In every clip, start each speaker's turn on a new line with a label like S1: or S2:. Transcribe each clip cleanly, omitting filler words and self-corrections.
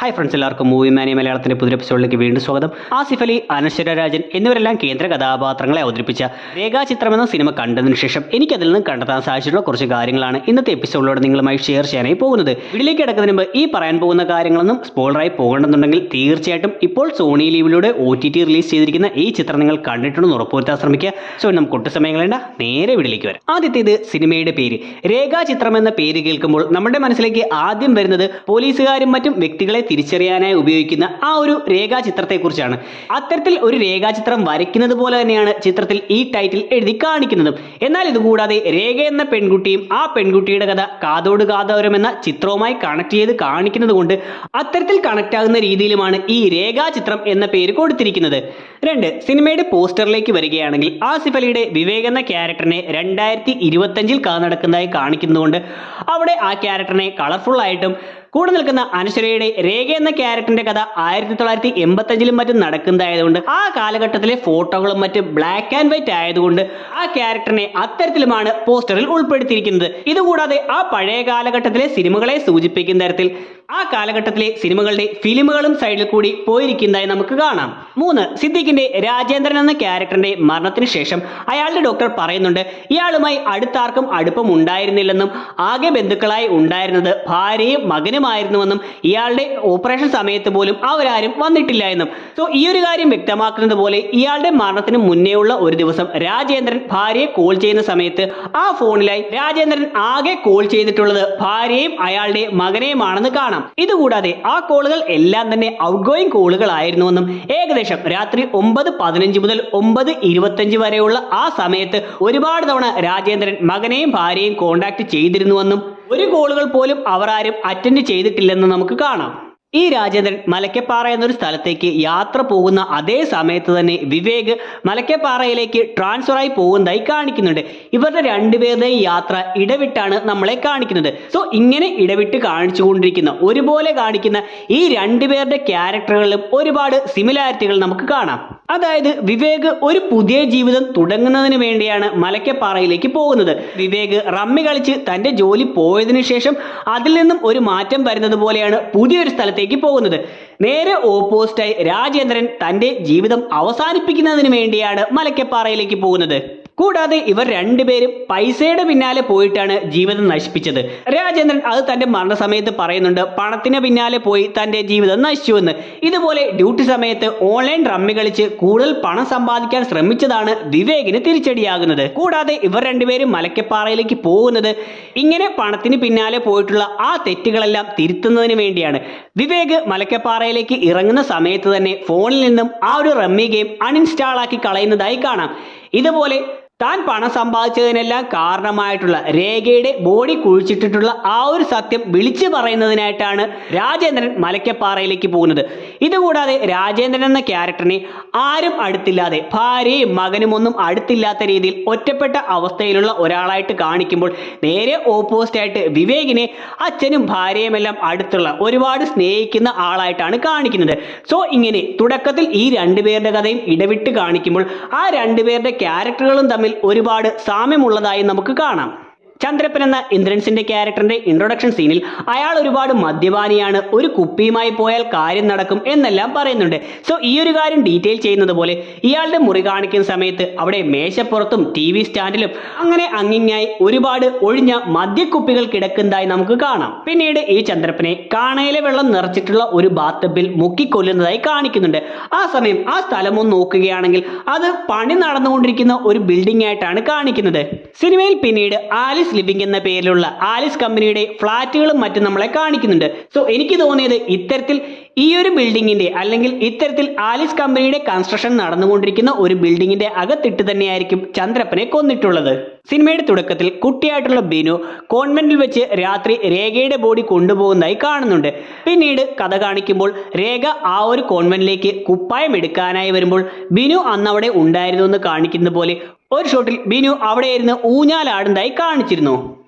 S1: Hi friends, എല്ലാവർക്കും movie മാനി മലയാളത്തിന്റെ പുതിയ എപ്പിസോഡിലേക്ക് വീണ്ടും സ്വാഗതം. ആസിഫ് അലി, അനശ്വര രാജൻ എന്നിവരെല്ലാം കേന്ദ്ര കഥാപാത്രങ്ങളെ അവതരിപ്പിച്ച രേഖാചിത്രം എന്ന സിനിമ കണ്ടതിനു ശേഷം എനിക്കതിൽ നിന്ന് കണ്ടെത്താൻ സാധിച്ചിട്ടുള്ള കുറച്ച് കാര്യങ്ങളാണ് ഇന്നത്തെ എപ്പിസോഡിലൂടെ നിങ്ങളുമായി ഷെയർ ചെയ്യാനായി പോകുന്നത്. വീഡിയോയിലേക്ക് കിടക്കുന്നതിന് മുമ്പ് ഈ പറയാൻ പോകുന്ന കാര്യങ്ങളൊന്നും സ്പോയിലറായി പോകണമെന്നുണ്ടെങ്കിൽ തീർച്ചയായിട്ടും ഇപ്പോൾ സോണി ലീവിലൂടെ OTT റിലീസ് ചെയ്തിരിക്കുന്ന ഈ ചിത്രം നിങ്ങൾ കണ്ടിട്ടുണ്ടെന്ന് ഉറപ്പുവരുത്താൻ ശ്രമിക്കുക. സോ നമുക്ക് ഒട്ടും സമയം കളയണ്ട, നേരെ വീഡിയോയിലേക്ക് വരാം. ആദ്യത്തേത് സിനിമയുടെ പേര്. രേഖാചിത്രം എന്ന പേര് കേൾക്കുമ്പോൾ നമ്മുടെ മനസ്സിലേക്ക് ആദ്യം വരുന്നത് പോലീസുകാരും മറ്റും വ്യക്തികളെ തിരിച്ചറിയാനായി ഉപയോഗിക്കുന്ന ആ ഒരു രേഖാചിത്രത്തെക്കുറിച്ചാണ്. അത്തരത്തിൽ ഒരു രേഖാചിത്രം വരയ്ക്കുന്നത് പോലെ തന്നെയാണ് ചിത്രത്തിൽ ഈ ടൈറ്റിൽ എഴുതി കാണിക്കുന്നതും. എന്നാൽ ഇതുകൂടാതെ രേഖ എന്ന പെൺകുട്ടിയും ആ പെൺകുട്ടിയുടെ കഥ കാതോട് കാതോരം എന്ന ചിത്രവുമായി കണക്ട് ചെയ്ത് കാണിക്കുന്നത് കൊണ്ട് അത്തരത്തിൽ കണക്ട് ആകുന്ന രീതിയിലുമാണ് ഈ രേഖാചിത്രം എന്ന പേര് കൊടുത്തിരിക്കുന്നത്. 2. സിനിമയുടെ പോസ്റ്ററിലേക്ക് വരികയാണെങ്കിൽ ആസിഫ് അലിയുടെ വിവേക് എന്ന ക്യാരക്ടറിനെ 2025 കഥ നടക്കുന്നതായി കാണിക്കുന്നതുകൊണ്ട് അവിടെ ആ ക്യാരക്ടറിനെ കളർഫുൾ ആയിട്ടും കൂടെ നിൽക്കുന്ന അനശ്വരയുടെ രേഖ എന്ന ക്യാരക്ടറിന്റെ കഥ 1985 മറ്റും നടക്കുന്നതായതുകൊണ്ട് ആ കാലഘട്ടത്തിലെ ഫോട്ടോകളും മറ്റും ബ്ലാക്ക് ആൻഡ് വൈറ്റ് ആയതുകൊണ്ട് ആ ക്യാരക്ടറിനെ അത്തരത്തിലുമാണ് പോസ്റ്ററിൽ ഉൾപ്പെടുത്തിയിരിക്കുന്നത്. ഇതുകൂടാതെ ആ പഴയ കാലഘട്ടത്തിലെ സിനിമകളെ സൂചിപ്പിക്കുന്ന തരത്തിൽ ആ കാലഘട്ടത്തിലെ സിനിമകളുടെ ഫിലിമുകളും സൈഡിൽ കൂടി പോയിരിക്കുന്നതായി നമുക്ക് കാണാം. 3. സിദ്ദീഖിന്റെ രാജേന്ദ്രൻ എന്ന ക്യാരക്ടറിന്റെ മരണത്തിന് ശേഷം അയാളുടെ ഡോക്ടർ പറയുന്നുണ്ട് ഇയാളുമായി അടുത്താർക്കും അടുപ്പം ഉണ്ടായിരുന്നില്ലെന്നും ആകെ ബന്ധുക്കളായി ഉണ്ടായിരുന്നത് ഭാര്യയും മകനുമായിരുന്നുവെന്നും ഇയാളുടെ ഓപ്പറേഷൻ സമയത്ത് പോലും അവരാരും വന്നിട്ടില്ല എന്നും. സോ ഈ ഒരു കാര്യം വ്യക്തമാക്കുന്നത് പോലെ ഇയാളുടെ മരണത്തിന് മുന്നേ ഉള്ള ഒരു ദിവസം രാജേന്ദ്രൻ ഭാര്യയെ കോൾ ചെയ്യുന്ന സമയത്ത് ആ ഫോണിലായി രാജേന്ദ്രൻ ആകെ കോൾ ചെയ്തിട്ടുള്ളത് ഭാര്യയും അയാളുടെ മകനെയുമാണെന്ന് കാണാം. ഇതുകൂടാതെ ആ കോളുകൾ എല്ലാം തന്നെ ഔട്ട് ഗോയിങ് കോളുകൾ ആയിരുന്നുവെന്നും ഏകദേശം രാത്രി 9:15 മുതൽ 9:25 വരെയുള്ള ആ സമയത്ത് ഒരുപാട് തവണ രാജേന്ദ്രൻ മകനെയും ഭാര്യയും കോണ്ടാക്ട് ചെയ്തിരുന്നുവെന്നും ഒരു കോളുകൾ പോലും അവർ ആരും അറ്റൻഡ് ചെയ്തിട്ടില്ലെന്ന് നമുക്ക് കാണാം. ഈ രാജേന്ദ്രൻ മലക്കപ്പാറ എന്നൊരു സ്ഥലത്തേക്ക് യാത്ര പോകുന്ന അതേ സമയത്ത് തന്നെ വിവേക് മലക്കപ്പാറയിലേക്ക് ട്രാൻസ്ഫർ ആയി പോകുന്നതായി കാണിക്കുന്നുണ്ട്. ഇവരുടെ രണ്ടുപേരുടെയും യാത്ര ഇടവിട്ടാണ് നമ്മളെ കാണിക്കുന്നത്. സോ ഇങ്ങനെ ഇടവിട്ട് കാണിച്ചുകൊണ്ടിരിക്കുന്ന ഒരുപോലെ കാണിക്കുന്ന ഈ രണ്ടുപേരുടെ ക്യാരക്ടറുകളിലും ഒരുപാട് സിമിലാരിറ്റികൾ നമുക്ക് കാണാം. അതായത് വിവേക് ഒരു പുതിയ ജീവിതം തുടങ്ങുന്നതിന് വേണ്ടിയാണ് മലക്കപ്പാറയിലേക്ക് പോകുന്നത്. വിവേക് റമ്മി കളിച്ച് തന്റെ ജോലി പോയതിനു ശേഷം അതിൽ നിന്നും ഒരു മാറ്റം വരുന്നത് പോലെയാണ് പുതിയൊരു സ്ഥലത്തേക്ക് പോകുന്നത്. നേരെ ഓപ്പോസിറ്റായി രാജേന്ദ്രൻ തന്റെ ജീവിതം അവസാനിപ്പിക്കുന്നതിന് വേണ്ടിയാണ് മലക്കപ്പാറയിലേക്ക് പോകുന്നത്. കൂടാതെ ഇവർ രണ്ടുപേരും പൈസയുടെ പിന്നാലെ പോയിട്ടാണ് ജീവിതം നശിപ്പിച്ചത്. രാജേന്ദ്രൻ അത് തന്റെ മരണസമയത്ത് പറയുന്നുണ്ട് പണത്തിന് പിന്നാലെ പോയി തന്റെ ജീവിതം നശിച്ചുവെന്ന്. ഇതുപോലെ ഡ്യൂട്ടി സമയത്ത് ഓൺലൈൻ റമ്മി കളിച്ച് കൂടുതൽ പണം സമ്പാദിക്കാൻ ശ്രമിച്ചതാണ് വിവേകിന് തിരിച്ചടിയാകുന്നത്. കൂടാതെ ഇവർ രണ്ടുപേരും മലക്കപ്പാറയിലേക്ക് പോകുന്നത് ഇങ്ങനെ പണത്തിന് പിന്നാലെ പോയിട്ടുള്ള ആ തെറ്റുകളെല്ലാം തിരുത്തുന്നതിന് വേണ്ടിയാണ്. വിവേക് മലക്കപ്പാറയിലേക്ക് ഇറങ്ങുന്ന സമയത്ത് തന്നെ ഫോണിൽ നിന്നും ആ ഒരു റമ്മി ഗെയിം അൺഇൻസ്റ്റാൾ ആക്കി കളയുന്നതായി കാണാം. ഇതുപോലെ താൻ പണം സമ്പാദിച്ചതിനെല്ലാം കാരണമായിട്ടുള്ള രേഖയുടെ ബോഡി കുഴിച്ചിട്ടിട്ടുള്ള ആ ഒരു സത്യം വിളിച്ചു പറയുന്നതിനായിട്ടാണ് രാജേന്ദ്രൻ മലക്കപ്പാറയിലേക്ക് പോകുന്നത്. ഇതുകൂടാതെ രാജേന്ദ്രൻ എന്ന ക്യാരക്ടറിനെ ആരും അടുത്തില്ലാതെ ഭാര്യയും മകനും ഒന്നും അടുത്തില്ലാത്ത രീതിയിൽ ഒറ്റപ്പെട്ട അവസ്ഥയിലുള്ള ഒരാളായിട്ട് കാണിക്കുമ്പോൾ നേരെ ഓപ്പോസിറ്റ് ആയിട്ട് വിവേകിനെ അച്ഛനും ഭാര്യയുമെല്ലാം അടുത്തുള്ള ഒരുപാട് സ്നേഹിക്കുന്ന ആളായിട്ടാണ് കാണിക്കുന്നത്. സോ ഇങ്ങനെ തുടക്കത്തിൽ ഈ രണ്ടുപേരുടെ കഥയും ഇടവിട്ട് കാണിക്കുമ്പോൾ ആ രണ്ടുപേരുടെ ക്യാരക്ടറുകളും തമ്മിൽ ഒരുപാട് സാമ്യമുള്ളതായി നമുക്ക് കാണാം. ചന്ദ്രപ്പൻ എന്ന ഇന്ദ്രൻസിന്റെ ക്യാരക്ടറിന്റെ ഇൻട്രൊഡക്ഷൻ സീനിൽ അയാൾ ഒരുപാട് മദ്യപാനിയാണ്, ഒരു കുപ്പിയുമായി പോയാൽ കാര്യം നടക്കും എന്നെല്ലാം പറയുന്നുണ്ട്. സോ ഈ ഒരു കാര്യം ഡീറ്റെയിൽ ചെയ്യുന്നത് പോലെ ഇയാളുടെ മുറി കാണിക്കുന്ന സമയത്ത് അവിടെ മേശപ്പുറത്തും TV സ്റ്റാൻഡിലും അങ്ങനെ അങ്ങിങ്ങായി ഒരുപാട് ഒഴിഞ്ഞ മദ്യക്കുപ്പികൾ കിടക്കുന്നതായി നമുക്ക് കാണാം. പിന്നീട് ഈ ചന്ദ്രപ്പനെ കാണയിലെ വെള്ളം നിറച്ചിട്ടുള്ള ഒരു ബാത്ടബിൽ മുക്കിക്കൊല്ലുന്നതായി കാണിക്കുന്നുണ്ട്. ആ സമയം ആ സ്ഥലം ഒന്ന് നോക്കുകയാണെങ്കിൽ അത് പണി നടന്നുകൊണ്ടിരിക്കുന്ന ഒരു ബിൽഡിംഗ് ആയിട്ടാണ് കാണിക്കുന്നത്. സിനിമയിൽ പിന്നീട് ആലിസ് ലിവിംഗ് എന്ന പേരിലുള്ള ആലിസ് കമ്പനിയുടെ ഫ്ളാറ്റുകളും മറ്റും നമ്മളെ കാണിക്കുന്നുണ്ട്. സോ എനിക്ക് തോന്നിയത് ഇത്തരത്തിൽ ഈ ഒരു ബിൽഡിങ്ങിന്റെ അല്ലെങ്കിൽ ഇത്തരത്തിൽ ആലിസ് കമ്പനിയുടെ കൺസ്ട്രക്ഷൻ നടന്നുകൊണ്ടിരിക്കുന്ന ഒരു ബിൽഡിങ്ങിന്റെ അകത്തിട്ട് തന്നെയായിരിക്കും ചന്ദ്രപ്പനെ കൊന്നിട്ടുള്ളത്. സിനിമയുടെ തുടക്കത്തിൽ കുട്ടിയായിട്ടുള്ള ബിനു കോൺവെന്റിൽ വെച്ച് രാത്രി രേഖയുടെ ബോഡി കൊണ്ടുപോകുന്നതായി കാണുന്നുണ്ട്. പിന്നീട് കഥ കാണിക്കുമ്പോൾ രേഖ ആ ഒരു കോൺവെന്റിലേക്ക് കുപ്പായം എടുക്കാനായി വരുമ്പോൾ ബിനു അന്ന് അവിടെ ഉണ്ടായിരുന്നു എന്ന് കാണിക്കുന്ന പോലെ ഒരു ഷോട്ടിൽ ബിനു അവിടെ ഇരുന്ന് ഊഞ്ഞാലാടുന്നതായി കാണിച്ചിരുന്നു.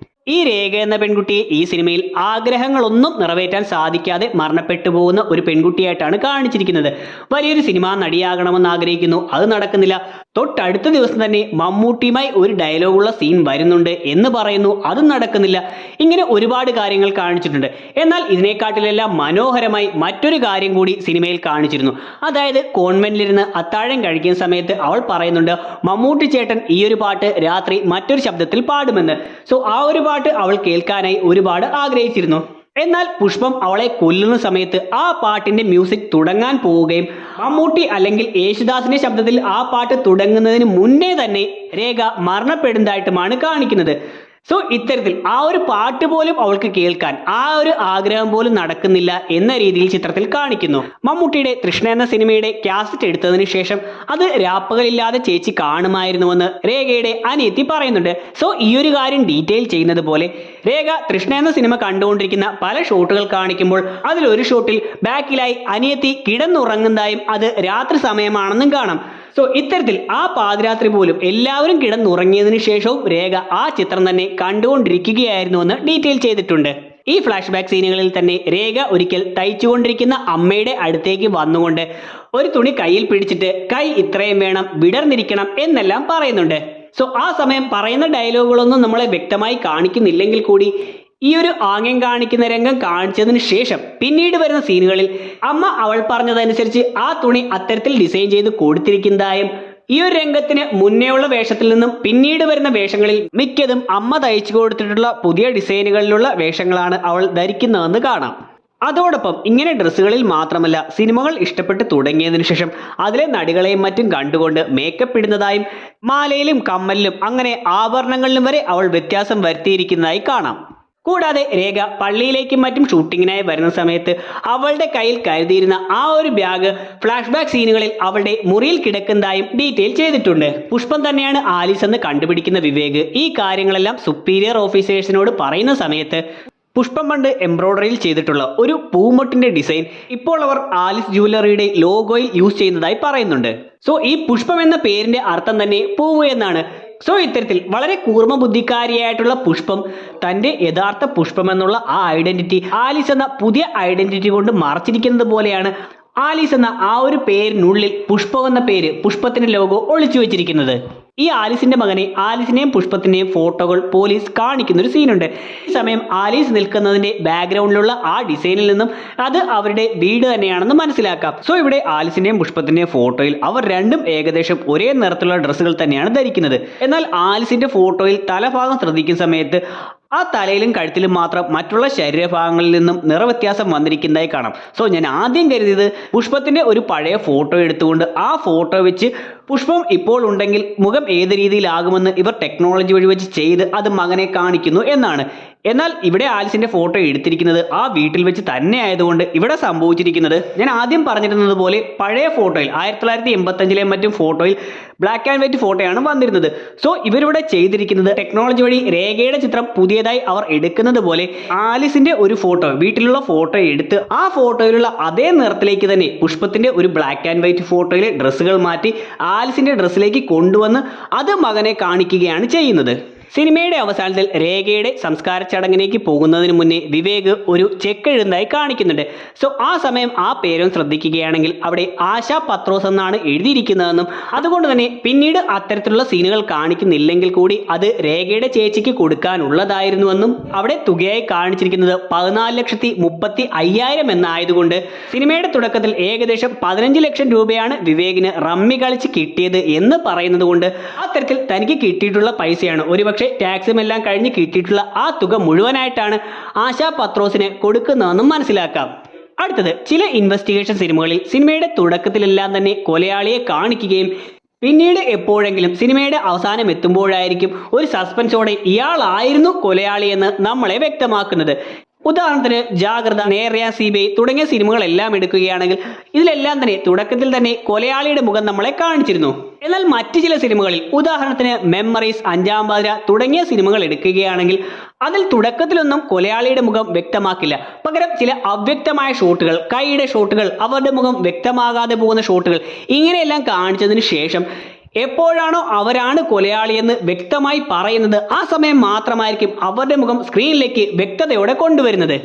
S1: ഈ രേഖ എന്ന പെൺകുട്ടിയെ ഈ സിനിമയിൽ ആഗ്രഹങ്ങളൊന്നും നിറവേറ്റാൻ സാധിക്കാതെ മരണപ്പെട്ടു പോകുന്ന ഒരു പെൺകുട്ടിയായിട്ടാണ് കാണിച്ചിരിക്കുന്നത്. വലിയൊരു സിനിമാ നടിയാകണമെന്ന് ആഗ്രഹിക്കുന്നു, അത് നടക്കുന്നില്ല. തൊട്ടടുത്ത ദിവസം തന്നെ മമ്മൂട്ടിയുമായി ഒരു ഡയലോഗുള്ള സീൻ വരുന്നുണ്ട് എന്ന് പറയുന്നു, അതും നടക്കുന്നില്ല. ഇങ്ങനെ ഒരുപാട് കാര്യങ്ങൾ കാണിച്ചിട്ടുണ്ട്. എന്നാൽ ഇതിനെക്കാട്ടിലെല്ലാം മനോഹരമായി മറ്റൊരു കാര്യം കൂടി സിനിമയിൽ കാണിച്ചിരുന്നു. അതായത് കോൺവെന്റിലിരുന്ന് അത്താഴം കഴിക്കുന്ന സമയത്ത് അവൾ പറയുന്നുണ്ട് മമ്മൂട്ടി ചേട്ടൻ ഈ ഒരു പാട്ട് രാത്രി മറ്റൊരു ശബ്ദത്തിൽ പാടുമെന്ന്. സോ ആ ഒരു പാട്ട് അവൾ കേൾക്കാനായി ഒരുപാട് ആഗ്രഹിച്ചിരുന്നു. എന്നാൽ പുഷ്പം അവളെ കൊല്ലുന്ന സമയത്ത് ആ പാട്ടിന്റെ മ്യൂസിക് തുടങ്ങാൻ പോവുകയും മമ്മൂട്ടി അല്ലെങ്കിൽ യേശുദാസിന്റെ ശബ്ദത്തിൽ ആ പാട്ട് തുടങ്ങുന്നതിന് മുന്നേ തന്നെ രേഖ മരണപ്പെടുന്നതായിട്ടുമാണ് കാണിക്കുന്നത്. സോ ഇത്തരത്തിൽ ആ ഒരു പാട്ട് പോലും അവൾക്ക് കേൾക്കാൻ ആ ഒരു ആഗ്രഹം പോലും നടക്കുന്നില്ല എന്ന രീതിയിൽ ചിത്രത്തിൽ കാണിക്കുന്നു. മമ്മൂട്ടിയുടെ തൃഷ്ണ എന്ന സിനിമയുടെ കാസറ്റ് എടുത്തതിന് ശേഷം അത് രാപ്പകലില്ലാതെ ചേച്ചി കാണുമായിരുന്നുവെന്ന് രേഖയുടെ അനിയത്തി പറയുന്നുണ്ട്. സോ ഈ ഒരു കാര്യം ഡീറ്റെയിൽ ചെയ്യുന്നത് പോലെ രേഖ തൃഷ്ണ എന്ന സിനിമ കണ്ടുകൊണ്ടിരിക്കുന്ന പല ഷോട്ടുകൾ കാണിക്കുമ്പോൾ അതിലൊരു ഷോട്ടിൽ ബാക്കിലായി അനിയത്തി കിടന്നുറങ്ങുന്നതായും അത് രാത്രി സമയമാണെന്നും കാണാം. സോ ഇത്തരത്തിൽ ആ പാതിരാത്രി പോലും എല്ലാവരും കിടന്നുറങ്ങിയതിനു ശേഷവും രേഖ ആ ചിത്രം തന്നെ കണ്ടുകൊണ്ടിരിക്കുകയായിരുന്നുവെന്ന് ഡീറ്റെയിൽ ചെയ്തിട്ടുണ്ട്. ഈ ഫ്ലാഷ് ബാക്ക് സീനുകളിൽ തന്നെ രേഖ ഒരിക്കൽ തയ്ച്ചുകൊണ്ടിരിക്കുന്ന അമ്മയുടെ അടുത്തേക്ക് വന്നുകൊണ്ട് ഒരു തുണി കയ്യിൽ പിടിച്ചിട്ട് കൈ ഇത്രയും വേണം, വിടർന്നിരിക്കണം എന്നെല്ലാം പറയുന്നുണ്ട്. സോ ആ സമയം പറയുന്ന ഡയലോഗുകളൊന്നും നമ്മളെ വ്യക്തമായി കാണിക്കുന്നില്ലെങ്കിൽ കൂടി ഈ ഒരു ആംഗ്യം കാണിക്കുന്ന രംഗം കാണിച്ചതിന് ശേഷം പിന്നീട് വരുന്ന സീനുകളിൽ അമ്മ അവൾ പറഞ്ഞതനുസരിച്ച് ആ തുണി അത്തരത്തിൽ ഡിസൈൻ ചെയ്ത് കൊടുത്തിരിക്കുന്നതായും ഈ ഒരു രംഗത്തിന് മുന്നേയുള്ള വേഷത്തിൽ നിന്നും പിന്നീട് വരുന്ന വേഷങ്ങളിൽ മിക്കതും അമ്മ തയ്ച്ചു കൊടുത്തിട്ടുള്ള പുതിയ ഡിസൈനുകളിലുള്ള വേഷങ്ങളാണ് അവൾ ധരിക്കുന്നതെന്ന് കാണാം. അതോടൊപ്പം ഇങ്ങനെ ഡ്രസ്സുകളിൽ മാത്രമല്ല സിനിമകൾ ഇഷ്ടപ്പെട്ട് തുടങ്ങിയതിനു ശേഷം അതിലെ നടികളെയും മറ്റും കണ്ടുകൊണ്ട് മേക്കപ്പ് ഇടുന്നതായും മാലയിലും കമ്മലിലും അങ്ങനെ ആഭരണങ്ങളിലും വരെ അവൾ വ്യത്യാസം വരുത്തിയിരിക്കുന്നതായി കാണാം. കൂടാതെ രേഖ പള്ളിയിലേക്കും മറ്റും ഷൂട്ടിങ്ങിനായി വരുന്ന സമയത്ത് അവളുടെ കയ്യിൽ കരുതിയിരുന്ന ആ ഒരു ബാഗ് ഫ്ലാഷ് ബാക്ക് സീനുകളിൽ അവളുടെ മുറിയിൽ കിടക്കുന്നതായും ഡീറ്റെയിൽ ചെയ്തിട്ടുണ്ട്. പുഷ്പം തന്നെയാണ് ആലീസ് എന്ന് കണ്ടുപിടിക്കുന്ന വിവേക് ഈ കാര്യങ്ങളെല്ലാം സുപ്പീരിയർ ഓഫീസേഴ്സിനോട് പറയുന്ന സമയത്ത് പുഷ്പം പണ്ട് എംബ്രോയിഡറിയിൽ ചെയ്തിട്ടുള്ള ഒരു പൂമൊട്ടിന്റെ ഡിസൈൻ ഇപ്പോൾ അവർ ആലിസ് ജുവലറിയുടെ ലോഗോയിൽ യൂസ് ചെയ്യുന്നതായി പറയുന്നുണ്ട്. സോ ഈ പുഷ്പം എന്ന പേരിന്റെ അർത്ഥം തന്നെ പൂവ് എന്നാണ്. സോ ഇത്തരത്തിൽ വളരെ കൂർമ്മ ബുദ്ധിക്കാരിയായിട്ടുള്ള പുഷ്പം തന്റെ യഥാർത്ഥ പുഷ്പം എന്നുള്ള ആ ഐഡന്റിറ്റി ആലിസ് എന്ന പുതിയ ഐഡന്റിറ്റി കൊണ്ട് മറച്ചിരിക്കുന്നത് പോലെയാണ് ആലീസ് എന്ന ആ ഒരു പേരിനുള്ളിൽ പുഷ്പം എന്ന പേര് പുഷ്പത്തിന്റെ ലോഗോ ഒളിച്ചു വെച്ചിരിക്കുന്നത്. ഈ ആലീസിന്റെ മകനെ ആലീസിന്റെയും പുഷ്പത്തിന്റെയും ഫോട്ടോകൾ പോലീസ് കാണിക്കുന്ന ഒരു സീനുണ്ട്. ഈ സമയം ആലീസ് നിൽക്കുന്നതിന്റെ ബാക്ക്ഗ്രൗണ്ടിലുള്ള ആ ഡിസൈനിൽ നിന്നും അത് അവരുടെ വീട് തന്നെയാണെന്ന് മനസ്സിലാക്കാം. സോ ഇവിടെ ആലീസിന്റെയും പുഷ്പത്തിന്റെയും ഫോട്ടോയിൽ അവർ രണ്ടും ഏകദേശം ഒരേ നിറത്തിലുള്ള ഡ്രസ്സുകൾ തന്നെയാണ് ധരിക്കുന്നത്. എന്നാൽ ആലീസിന്റെ ഫോട്ടോയിൽ തലഭാഗം ശ്രദ്ധിക്കുന്ന സമയത്ത് ആ തലയിലും കഴുത്തിലും മാത്രം മറ്റുള്ള ശരീരഭാഗങ്ങളിൽ നിന്നും നിറവ്യത്യാസം വന്നിരിക്കുന്നതായി കാണാം. സോ ഞാൻ ആദ്യം കരുതിയത് പുഷ്പത്തിന്റെ ഒരു പഴയ ഫോട്ടോ എടുത്തുകൊണ്ട് ആ ഫോട്ടോ വെച്ച് പുഷ്പം ഇപ്പോൾ ഉണ്ടെങ്കിൽ മുഖം ഏത് രീതിയിലാകുമെന്ന് ഇവർ ടെക്നോളജി വഴി വെച്ച് ചെയ്ത് അത് മകനെ കാണിക്കുന്നു എന്നാണ്. എന്നാൽ ഇവിടെ ആലിസിന്റെ ഫോട്ടോ എടുത്തിരിക്കുന്നത് ആ വീട്ടിൽ വെച്ച് തന്നെ ആയതുകൊണ്ട് ഇവിടെ സംഭവിച്ചിരിക്കുന്നത് ഞാൻ ആദ്യം പറഞ്ഞിരുന്നത് പോലെ പഴയ ഫോട്ടോയിൽ 1985 മറ്റും ഫോട്ടോയിൽ ബ്ലാക്ക് ആൻഡ് വൈറ്റ് ഫോട്ടോയാണ് വന്നിരുന്നത്. സോ ഇവരിവിടെ ചെയ്തിരിക്കുന്നത് ടെക്നോളജി വഴി രേഖയുടെ ചിത്രം പുതിയതായി അവർ എടുക്കുന്നത് പോലെ ആലിസിന്റെ ഒരു ഫോട്ടോ വീട്ടിലുള്ള ഫോട്ടോ എടുത്ത് ആ ഫോട്ടോയിലുള്ള അതേ നിറത്തിലേക്ക് തന്നെ പുഷ്പത്തിന്റെ ഒരു ബ്ലാക്ക് ആൻഡ് വൈറ്റ് ഫോട്ടോയിലെ ഡ്രസ്സുകൾ മാറ്റി ആലിസിന്റെ ഡ്രസ്സിലേക്ക് കൊണ്ടുവന്ന് അത് മകനെ കാണിക്കുകയാണ് ചെയ്യുന്നത്. സിനിമയുടെ അവസാനത്തിൽ രേഖയുടെ സംസ്കാര ചടങ്ങിലേക്ക് പോകുന്നതിന് മുന്നേ വിവേക് ഒരു ചെക്ക് എഴുതുന്നതായി കാണിക്കുന്നുണ്ട്. സോ ആ സമയം ആ പേരും ശ്രദ്ധിക്കുകയാണെങ്കിൽ അവിടെ ആശാ പത്രോസ് എന്നാണ് എഴുതിയിരിക്കുന്നതെന്നും അതുകൊണ്ട് തന്നെ പിന്നീട് അത്തരത്തിലുള്ള സീനുകൾ കാണിക്കുന്നില്ലെങ്കിൽ കൂടി അത് രേഖയുടെ ചേച്ചിക്ക് കൊടുക്കാനുള്ളതായിരുന്നുവെന്നും അവിടെ തുകയായി കാണിച്ചിരിക്കുന്നത് 14,30,500 എന്നായതുകൊണ്ട് സിനിമയുടെ തുടക്കത്തിൽ ഏകദേശം 15 ലക്ഷം രൂപയാണ് വിവേകിന് റമ്മി കളിച്ച് കിട്ടിയത് എന്ന് പറയുന്നത് കൊണ്ട് അത്തരത്തിൽ തനിക്ക് കിട്ടിയിട്ടുള്ള പൈസയാണ് ഒരുപക്ഷെ ടാക്സും എല്ലാം കഴിഞ്ഞ് കിട്ടിയിട്ടുള്ള ആ തുക മുഴുവനായിട്ടാണ് ആശാ പത്രോസിന് കൊടുക്കുന്നതെന്നും മനസ്സിലാക്കാം. അടുത്തത് ചില ഇൻവെസ്റ്റിഗേഷൻ സിനിമകളിൽ സിനിമയുടെ തുടക്കത്തിലെല്ലാം തന്നെ കൊലയാളിയെ കാണിക്കുകയും പിന്നീട് എപ്പോഴെങ്കിലും സിനിമയുടെ അവസാനം എത്തുമ്പോഴായിരിക്കും ഒരു സസ്പെൻസോടെ ഇയാളായിരുന്നു കൊലയാളിയെന്ന് നമ്മളെ വ്യക്തമാക്കുന്നത്. ഉദാഹരണത്തിന് ജാഗ്രത, നേർയ, സിബിഐ തുടങ്ങിയ സിനിമകളെല്ലാം എടുക്കുകയാണെങ്കിൽ ഇതിലെല്ലാം തന്നെ തുടക്കത്തിൽ തന്നെ കൊലയാളിയുടെ മുഖം നമ്മളെ കാണിച്ചിരുന്നു. എന്നാൽ മറ്റു ചില സിനിമകളിൽ ഉദാഹരണത്തിന് മെമ്മറീസ്, അഞ്ചാം പാതിര തുടങ്ങിയ സിനിമകൾ എടുക്കുകയാണെങ്കിൽ അതിൽ തുടക്കത്തിലൊന്നും കൊലയാളിയുടെ മുഖം വ്യക്തമാക്കില്ല. പകരം ചില അവ്യക്തമായ ഷോട്ടുകൾ, കൈയുടെ ഷോട്ടുകൾ, അവരുടെ മുഖം വ്യക്തമാകാതെ പോകുന്ന ഷോട്ടുകൾ ഇങ്ങനെയെല്ലാം കാണിച്ചതിന് ശേഷം എപ്പോഴാണോ അവരാണ് കൊലയാളിയെന്ന് വ്യക്തമായി പറയുന്നത് ആ സമയം മാത്രമായിരിക്കും അവരുടെ മുഖം സ്ക്രീനിലേക്ക് വ്യക്തതയോടെ കൊണ്ടുവരുന്നത്.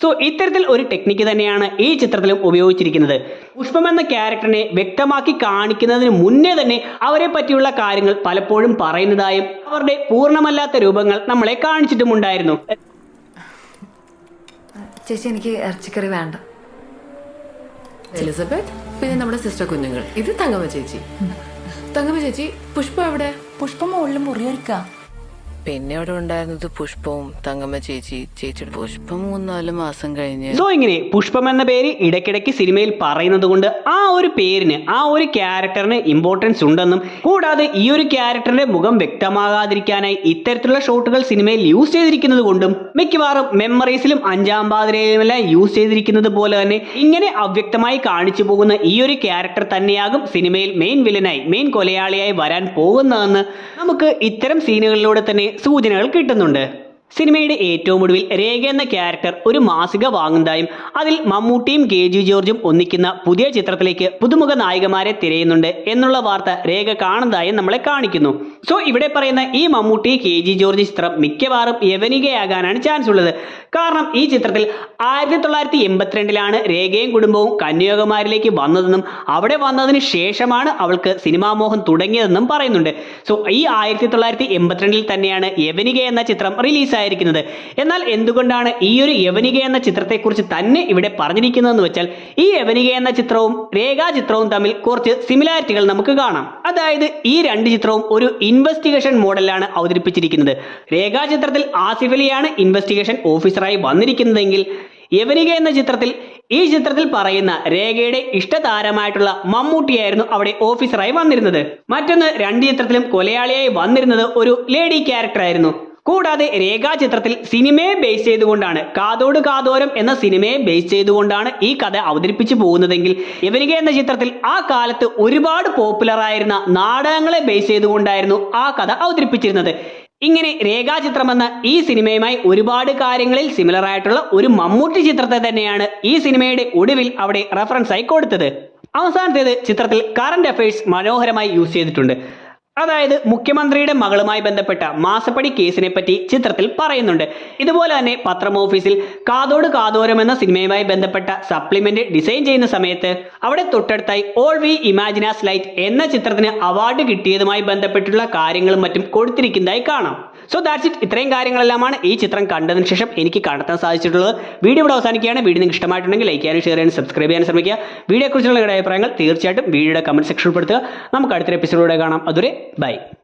S1: സോ ഇത്തരത്തിൽ ഒരു ടെക്നിക്ക് തന്നെയാണ് ഈ ചിത്രത്തിലും ഉപയോഗിച്ചിരിക്കുന്നത്. പുഷ്പം എന്ന ക്യാരക്ടറിനെ വ്യക്തമാക്കി കാണിക്കുന്നതിന് മുന്നേ തന്നെ അവരെ പറ്റിയുള്ള കാര്യങ്ങൾ പലപ്പോഴും പറയുന്നതായും അവരുടെ പൂർണ്ണമല്ലാത്ത രൂപങ്ങൾ നമ്മളെ കാണിച്ചിട്ടുമുണ്ടായിരുന്നു.
S2: ചേച്ചി എനിക്ക് ഇറച്ചിക്കറി വേണ്ട.
S3: എലിസബത്ത്, പിന്നെ നമ്മുടെ സിസ്റ്റർ കുഞ്ഞുങ്ങൾ, ഇത് തങ്കമ്മ ചേച്ചി. തങ്കമ്മ ചേച്ചി, പുഷ്പം എവിടെ?
S2: പുഷ്പം മുകളിൽ മുറിയൊരുക്ക.
S3: പിന്നെ അവിടെ ഉണ്ടായിരുന്നത് പുഷ്പവും തങ്കമ്മ ചേച്ചിയുടെ പുഷ്പം 3-4 മാസം കഴിഞ്ഞ്.
S1: സോ ഇങ്ങനെ പുഷ്പം എന്ന പേര് ഇടയ്ക്കിടയ്ക്ക് സിനിമയിൽ പറയുന്നത് കൊണ്ട് ആ ഒരു പേരിന്, ആ ഒരു ക്യാരക്ടറിന് ഇമ്പോർട്ടൻസ് ഉണ്ടെന്നും, കൂടാതെ ഈ ഒരു ക്യാരക്ടറിന്റെ മുഖം വ്യക്തമാകാതിരിക്കാനായി ഇത്തരത്തിലുള്ള ഷോട്ടുകൾ സിനിമയിൽ യൂസ് ചെയ്തിരിക്കുന്നത് കൊണ്ടും മിക്കവാറും മെമ്മറീസിലും അഞ്ചാം പാതിരയിലുമെല്ലാം യൂസ് ചെയ്തിരിക്കുന്നത് പോലെ തന്നെ ഇങ്ങനെ അവ്യക്തമായി കാണിച്ചു പോകുന്ന ഈ ഒരു ക്യാരക്ടർ തന്നെയാകും സിനിമയിൽ മെയിൻ വില്ലനായി, മെയിൻ കൊലയാളിയായി വരാൻ പോകുന്നതെന്ന് നമുക്ക് ഇത്തരം സീനുകളിലൂടെ തന്നെ സൂചനകൾ കിട്ടുന്നുണ്ട്. സിനിമയുടെ ഏറ്റവും ഒടുവിൽ രേഖ എന്ന ക്യാരക്ടർ ഒരു മാസിക വാങ്ങുന്നതായും അതിൽ മമ്മൂട്ടിയും KG ജോർജും ഒന്നിക്കുന്ന പുതിയ ചിത്രത്തിലേക്ക് പുതുമുഖ നായികമാരെ തിരയുന്നുണ്ട് എന്നുള്ള വാർത്ത രേഖ കാണുന്നതായും നമ്മളെ കാണിക്കുന്നു. സോ ഇവിടെ പറയുന്ന ഈ മമ്മൂട്ടി KG ജോർജ് ചിത്രം മിക്കവാറും യവനികയാകാനാണ് ചാൻസ് ഉള്ളത്. കാരണം ഈ ചിത്രത്തിൽ 1982 രേഖയും കുടുംബവും കന്യാകുമാരിയിലേക്ക് വന്നതെന്നും അവിടെ വന്നതിന് ശേഷമാണ് അവൾക്ക് സിനിമാ മോഹം തുടങ്ങിയതെന്നും പറയുന്നുണ്ട്. സോ ഈ 1982 തന്നെയാണ് യവനിക എന്ന ചിത്രം റിലീസായിരിക്കുന്നത്. എന്നാൽ എന്തുകൊണ്ടാണ് ഈ ഒരു യവനിക എന്ന ചിത്രത്തെക്കുറിച്ച് തന്നെ ഇവിടെ പറഞ്ഞിരിക്കുന്നതെന്ന് വെച്ചാൽ, ഈ യവനിക എന്ന ചിത്രവും രേഖാ ചിത്രവും തമ്മിൽ കുറച്ച് സിമിലാരിറ്റികൾ നമുക്ക് കാണാം. അതായത് ഈ രണ്ട് ചിത്രവും ഒരു ഇൻവെസ്റ്റിഗേഷൻ മോഡലാണ് അവതരിപ്പിച്ചിരിക്കുന്നത്. രേഖാ ചിത്രത്തിൽ ആസിഫ് അലിയാണ് ഇൻവെസ്റ്റിഗേഷൻ ഓഫീസറായി വന്നിരിക്കുന്നതെങ്കിൽ യവനിക എന്ന ചിത്രത്തിൽ ഈ ചിത്രത്തിൽ പറയുന്ന രേഖയുടെ ഇഷ്ടതാരമായിട്ടുള്ള മമ്മൂട്ടിയായിരുന്നു അവിടെ ഓഫീസറായി വന്നിരുന്നത്. മറ്റൊന്ന്, രണ്ട് ചിത്രത്തിലും കൊലയാളിയായി വന്നിരുന്നത് ഒരു ലേഡി ക്യാരക്ടർ ആയിരുന്നു. കൂടാതെ രേഖാ ചിത്രത്തിൽ സിനിമയെ ബേസ് ചെയ്തുകൊണ്ടാണ്, കാതോട് കാതോരം എന്ന സിനിമയെ ബേസ് ചെയ്തുകൊണ്ടാണ് ഈ കഥ അവതരിപ്പിച്ചു പോകുന്നതെങ്കിൽ യവനിക എന്ന ചിത്രത്തിൽ ആ കാലത്ത് ഒരുപാട് പോപ്പുലർ ആയിരുന്ന നാടകങ്ങളെ ബേസ് ചെയ്തുകൊണ്ടായിരുന്നു ആ കഥ അവതരിപ്പിച്ചിരുന്നത്. ഇങ്ങനെ രേഖാചിത്രം എന്ന ഈ സിനിമയുമായി ഒരുപാട് കാര്യങ്ങളിൽ സിമിലർ ആയിട്ടുള്ള ഒരു മമ്മൂട്ടി ചിത്രത്തെ തന്നെയാണ് ഈ സിനിമയുടെ ഒടുവിൽ അവിടെ റെഫറൻസ് ആയി കൊടുത്തത്. അവസാനത്തേത്, ചിത്രത്തിൽ കറന്റ് അഫയേഴ്സ് മനോഹരമായി യൂസ് ചെയ്തിട്ടുണ്ട്. അതായത് മുഖ്യമന്ത്രിയുടെ മകളുമായി ബന്ധപ്പെട്ട മാസപ്പടി കേസിനെ പറ്റി ചിത്രത്തിൽ പറയുന്നുണ്ട്. ഇതുപോലെ തന്നെ പത്രം ഓഫീസിൽ കാതോട് കാതോരം എന്ന സിനിമയുമായി ബന്ധപ്പെട്ട സപ്ലിമെന്റ് ഡിസൈൻ ചെയ്യുന്ന സമയത്ത് അവിടെ തൊട്ടടുത്തായി all we imagine as light എന്ന ചിത്രത്തിന് അവാർഡ് കിട്ടിയതുമായി ബന്ധപ്പെട്ടുള്ള കാര്യങ്ങളും മറ്റും കൊടുത്തിരിക്കുന്നതായി കാണാം. So that's it. ഇത്രയും കാര്യങ്ങളെല്ലാമാണ് ഈ ചിത്രം കണ്ടതിന് ശേഷം എനിക്ക് കണ്ടെത്താൻ സാധിച്ചിട്ടുള്ളത്. വീഡിയോ ഇവിടെ അവസാനിക്കുകയാണ്. വീഡിയോ നിങ്ങൾക്ക് ഇഷ്ടമായിട്ടുണ്ടെങ്കിൽ ലൈക്ക് ചെയ്യാനും ഷെയർ ചെയ്യാനും സബ്സ്ക്രൈബ് ചെയ്യാനും ശ്രമിക്കുക. വീഡിയോയെക്കുറിച്ചുള്ള നിങ്ങളുടെ അഭിപ്രായങ്ങൾ തീർച്ചയായിട്ടും വീഡിയോയുടെ കമന്റ് സെക്ഷനിൽ പെടുത്തുക. നമുക്ക് അടുത്തൊരു എപ്പിസോഡിലൂടെ കാണാം. അതുവരെ ബൈ.